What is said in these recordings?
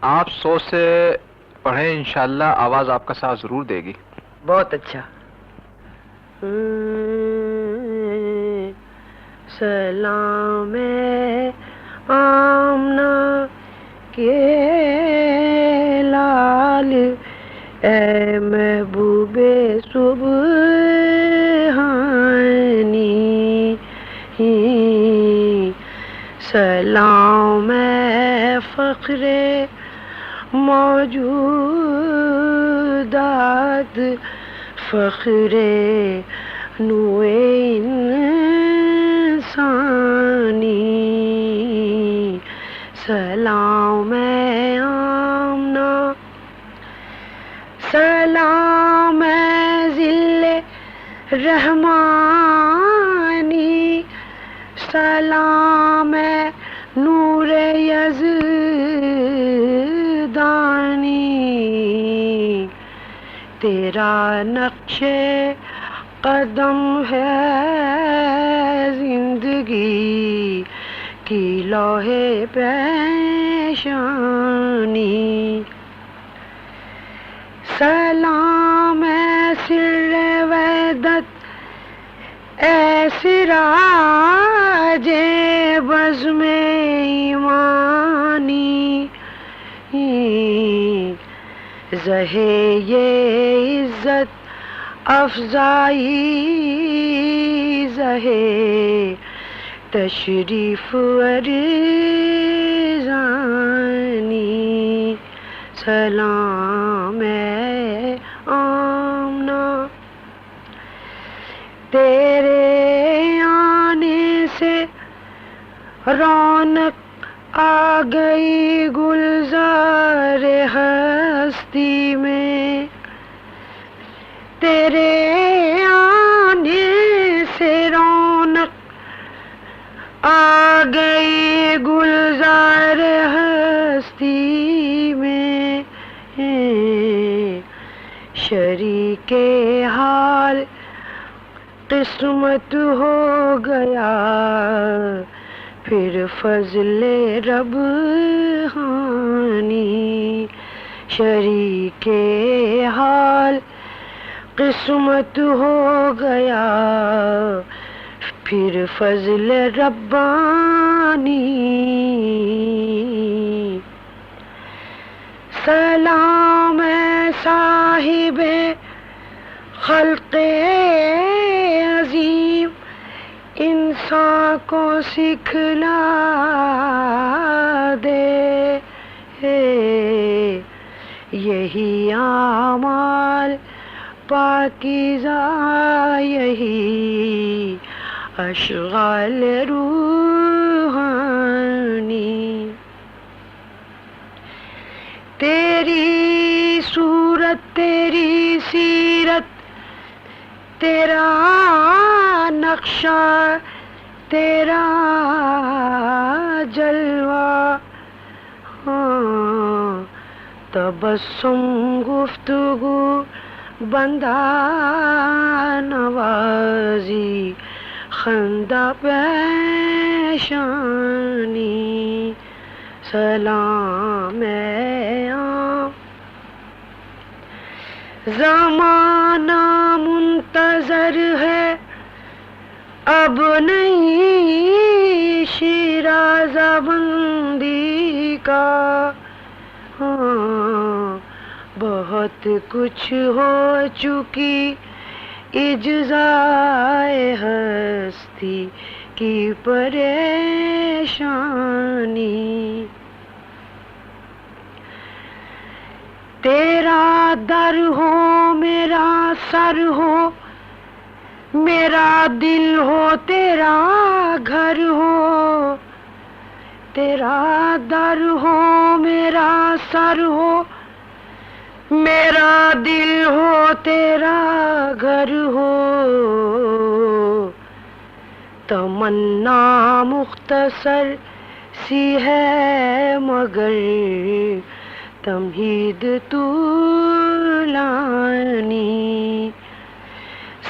آپ سوچ سے پڑھیں، انشاءاللہ آواز آپ کا ساتھ ضرور دے گی. بہت اچھا. سلام آمنہ کے لال، اے محبوب سبحانی، سلام فخر موجودات، فخر نوع انسانی، سلام آمنہ، سلام ذل رحمانی، سلام نور یزدانی، تیرا نقش قدم ہے زندگی کی لوح پیشانی، سلام سر وحدت، اے سراج بزم ایمانی، زہے یہ عزت افزائی، زہے تشریف ارزانی، سلام آمنہ، تیرے آنے سے رونق آ گئی گلزار ہستی میں، تیرے آنے سے رونق آ گئی گلزار ہستی میں، شریک حال قسمت ہو گیا پھر فضل ربانی، شریک حال قسمت ہو گیا پھر فضل ربانی، سلام صاحب خلق عظیم، انسان کو سکھلا دے یہی اعمال پاکیزہ، یہی اشغال روحانی، تیری صورت، تیری سیرت، تیرا نقشہ، تیرا جلوہ، تبسم گفتگو بندہ نوازی، خندہ پیشانی، سلام زمانہ منتظر ہے اب نہیں شیرازہ بندی کا، بہت کچھ ہو چکی اجزائے ہستی کی پریشانی، تیرا در ہو میرا سر ہو، میرا دل ہو تیرا گھر ہو، تیرا در ہو میرا سر ہو، میرا دل ہو تیرا گھر ہو، تمنا مختصر سی ہے مگر تمہید طولانی،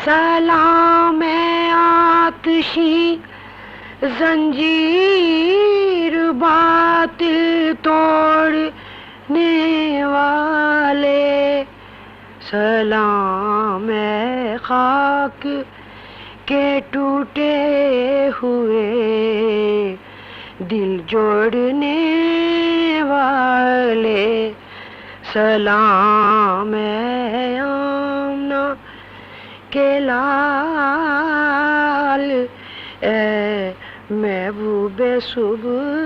سلام آتشی زنجیر باطل توڑ والے سلام ہے خاک کے ٹوٹے ہوئے دل جوڑنے والے سلام ہے آمنہ کے لال اے محبوب سبحانی